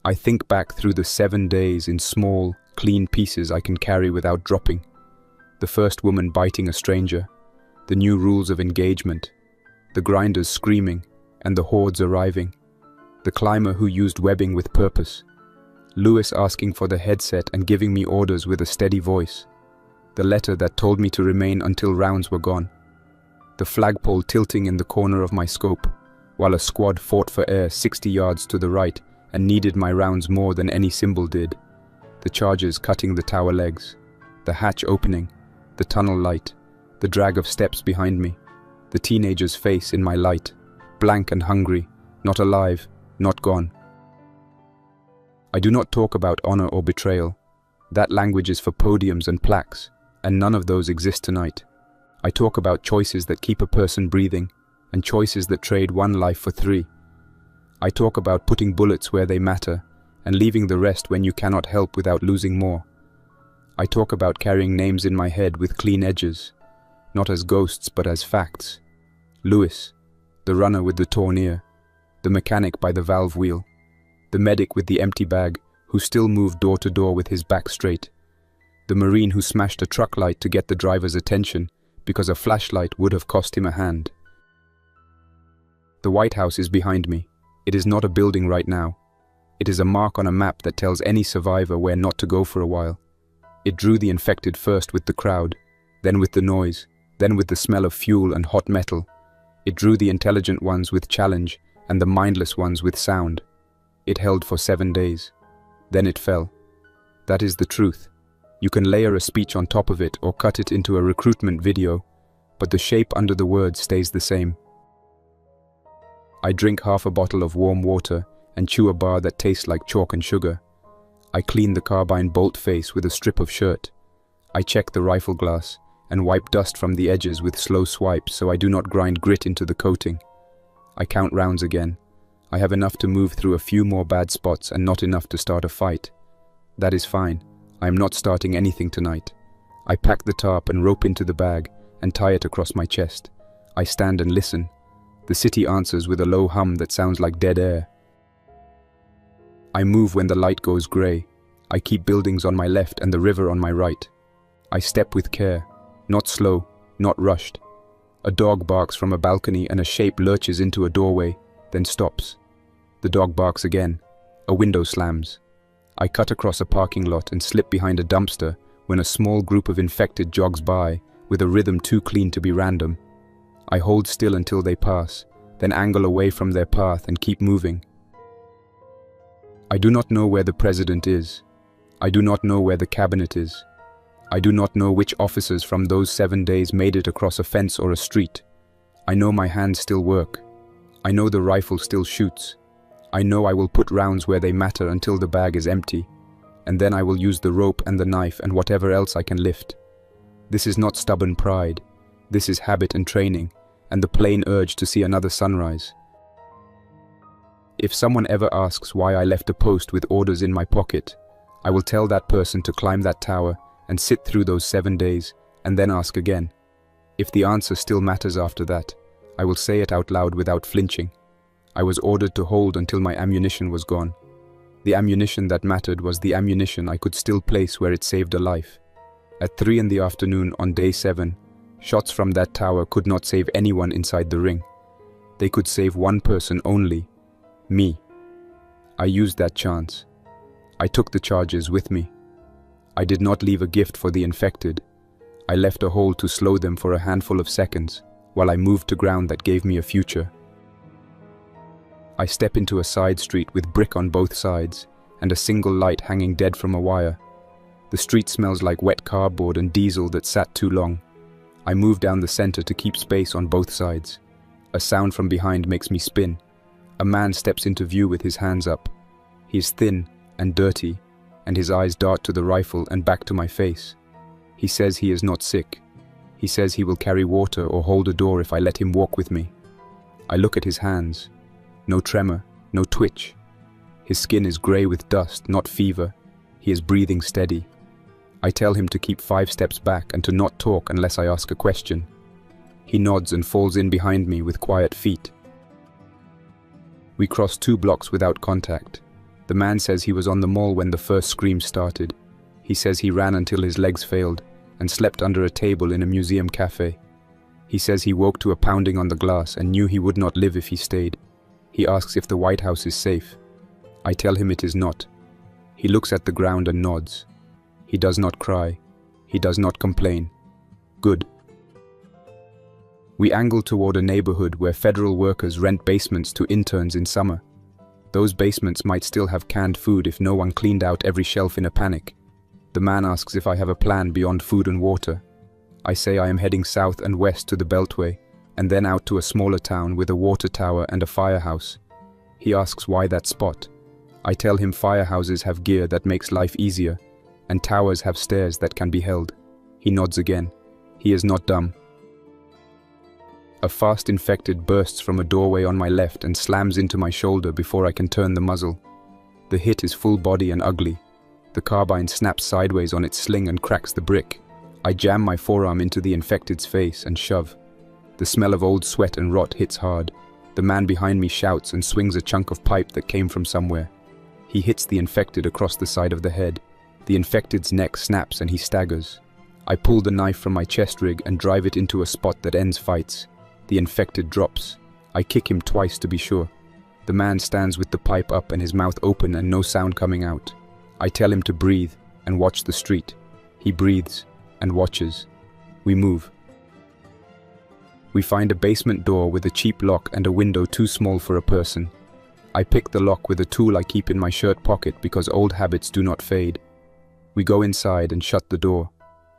I think back through the 7 days in small, clean pieces I can carry without dropping. The first woman biting a stranger. The new rules of engagement. The grinders screaming, and the hordes arriving. The climber who used webbing with purpose. Lewis asking for the headset and giving me orders with a steady voice. The letter that told me to remain until rounds were gone. The flagpole tilting in the corner of my scope, while a squad fought for air 60 yards to the right and needed my rounds more than any symbol did. The charges cutting the tower legs. The hatch opening. The tunnel light. The drag of steps behind me. The teenager's face in my light. Blank and hungry. Not alive. Not gone. I do not talk about honor or betrayal. That language is for podiums and plaques, and none of those exist tonight. I talk about choices that keep a person breathing, and choices that trade 1 life for 3. I talk about putting bullets where they matter, and leaving the rest when you cannot help without losing more. I talk about carrying names in my head with clean edges, not as ghosts but as facts. Lewis, the runner with the torn ear, the mechanic by the valve wheel, the medic with the empty bag who still moved door to door with his back straight, the Marine who smashed a truck light to get the driver's attention because a flashlight would have cost him a hand. The White House is behind me. It is not a building right now. It is a mark on a map that tells any survivor where not to go for a while. It drew the infected first with the crowd, then with the noise, then with the smell of fuel and hot metal. It drew the intelligent ones with challenge and the mindless ones with sound. It held for 7 days. Then it fell. That is the truth. You can layer a speech on top of it or cut it into a recruitment video, but the shape under the words stays the same. I drink half a bottle of warm water and chew a bar that tastes like chalk and sugar. I clean the carbine bolt face with a strip of shirt. I check the rifle glass and wipe dust from the edges with slow swipes so I do not grind grit into the coating. I count rounds again. I have enough to move through a few more bad spots and not enough to start a fight. That is fine. I am not starting anything tonight. I pack the tarp and rope into the bag and tie it across my chest. I stand and listen. The city answers with a low hum that sounds like dead air. I move when the light goes grey. I keep buildings on my left and the river on my right. I step with care, not slow, not rushed. A dog barks from a balcony and a shape lurches into a doorway, then stops. The dog barks again. A window slams. I cut across a parking lot and slip behind a dumpster when a small group of infected jogs by, with a rhythm too clean to be random. I hold still until they pass, then angle away from their path and keep moving. I do not know where the president is. I do not know where the cabinet is. I do not know which officers from those 7 days made it across a fence or a street. I know my hands still work. I know the rifle still shoots. I know I will put rounds where they matter until the bag is empty, and then I will use the rope and the knife and whatever else I can lift. This is not stubborn pride. This is habit and training, and the plain urge to see another sunrise. If someone ever asks why I left a post with orders in my pocket, I will tell that person to climb that tower and sit through those 7 days, and then ask again. If the answer still matters after that, I will say it out loud without flinching. I was ordered to hold until my ammunition was gone. The ammunition that mattered was the ammunition I could still place where it saved a life. At 3 in the afternoon on day 7, shots from that tower could not save anyone inside the ring. They could save one person only, me. I used that chance. I took the charges with me. I did not leave a gift for the infected. I left a hole to slow them for a handful of seconds, while I moved to ground that gave me a future. I step into a side street with brick on both sides, and a single light hanging dead from a wire. The street smells like wet cardboard and diesel that sat too long. I move down the center to keep space on both sides. A sound from behind makes me spin. A man steps into view with his hands up. He is thin and dirty, and his eyes dart to the rifle and back to my face. He says he is not sick. He says he will carry water or hold a door if I let him walk with me. I look at his hands. No tremor, no twitch. His skin is grey with dust, not fever. He is breathing steady. I tell him to keep 5 steps back and to not talk unless I ask a question. He nods and falls in behind me with quiet feet. We cross 2 blocks without contact. The man says he was on the mall when the first scream started. He says he ran until his legs failed and slept under a table in a museum cafe. He says he woke to a pounding on the glass and knew he would not live if he stayed. He asks if the White House is safe. I tell him it is not. He looks at the ground and nods. He does not cry. He does not complain. Good. We angle toward a neighborhood where federal workers rent basements to interns in summer. Those basements might still have canned food if no one cleaned out every shelf in a panic. The man asks if I have a plan beyond food and water. I say I am heading south and west to the Beltway, and then out to a smaller town with a water tower and a firehouse. He asks why that spot. I tell him firehouses have gear that makes life easier, and towers have stairs that can be held. He nods again. He is not dumb. A fast infected bursts from a doorway on my left and slams into my shoulder before I can turn the muzzle. The hit is full body and ugly. The carbine snaps sideways on its sling and cracks the brick. I jam my forearm into the infected's face and shove. The smell of old sweat and rot hits hard. The man behind me shouts and swings a chunk of pipe that came from somewhere. He hits the infected across the side of the head. The infected's neck snaps and he staggers. I pull the knife from my chest rig and drive it into a spot that ends fights. The infected drops. I kick him twice to be sure. The man stands with the pipe up and his mouth open and no sound coming out. I tell him to breathe and watch the street. He breathes and watches. We move. We find a basement door with a cheap lock and a window too small for a person. I pick the lock with a tool I keep in my shirt pocket because old habits do not fade. We go inside and shut the door.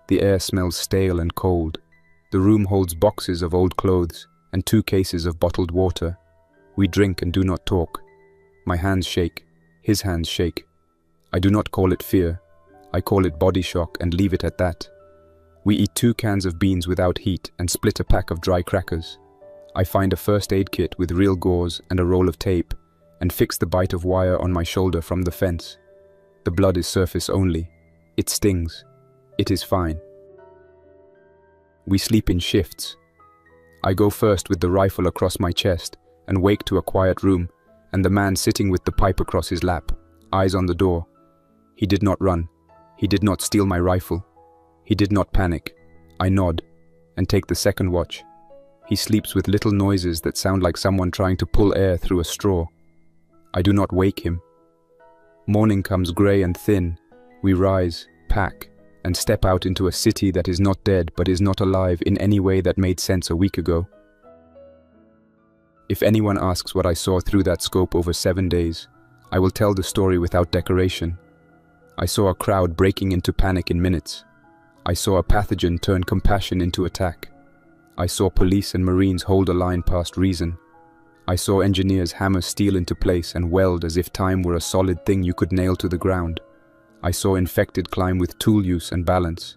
The air smells stale and cold. The room holds boxes of old clothes and 2 cases of bottled water. We drink and do not talk. My hands shake. His hands shake. I do not call it fear. I call it body shock and leave it at that. We eat 2 cans of beans without heat and split a pack of dry crackers. I find a first aid kit with real gauze and a roll of tape and fix the bite of wire on my shoulder from the fence. The blood is surface only. It stings. It is fine. We sleep in shifts. I go first with the rifle across my chest and wake to a quiet room and the man sitting with the pipe across his lap, eyes on the door. He did not run. He did not steal my rifle. He did not panic. I nod and take the second watch. He sleeps with little noises that sound like someone trying to pull air through a straw. I do not wake him. Morning comes grey and thin. We rise, pack, and step out into a city that is not dead but is not alive in any way that made sense a week ago. If anyone asks what I saw through that scope over 7 days, I will tell the story without decoration. I saw a crowd breaking into panic in minutes. I saw a pathogen turn compassion into attack. I saw police and Marines hold a line past reason. I saw engineers hammer steel into place and weld as if time were a solid thing you could nail to the ground. I saw infected climb with tool use and balance.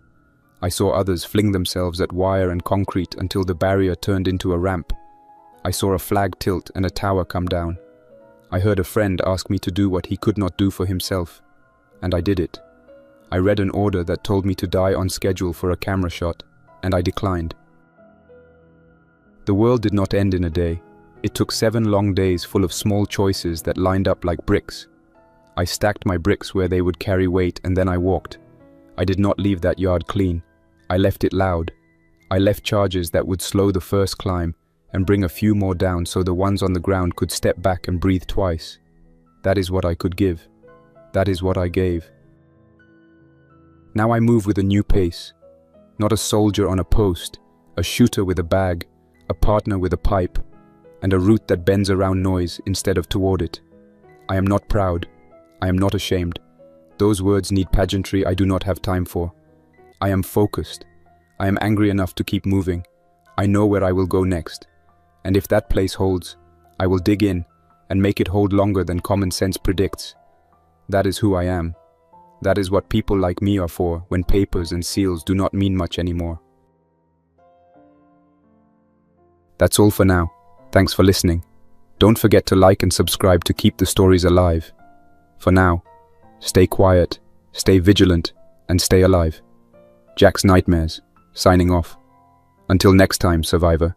I saw others fling themselves at wire and concrete until the barrier turned into a ramp. I saw a flag tilt and a tower come down. I heard a friend ask me to do what he could not do for himself, and I did it. I read an order that told me to die on schedule for a camera shot, and I declined. The world did not end in a day. It took 7 long days full of small choices that lined up like bricks. I stacked my bricks where they would carry weight and then I walked. I did not leave that yard clean. I left it loud. I left charges that would slow the first climb and bring a few more down so the ones on the ground could step back and breathe twice. That is what I could give. That is what I gave. Now I move with a new pace. Not a soldier on a post, a shooter with a bag, a partner with a pipe, and a route that bends around noise instead of toward it. I am not proud. I am not ashamed. Those words need pageantry I do not have time for. I am focused. I am angry enough to keep moving. I know where I will go next. And if that place holds, I will dig in and make it hold longer than common sense predicts. That is who I am. That is what people like me are for when papers and seals do not mean much anymore. That's all for now. Thanks for listening. Don't forget to like and subscribe to keep the stories alive. For now, stay quiet, stay vigilant, and stay alive. Jack's Nightmares, signing off. Until next time, survivor.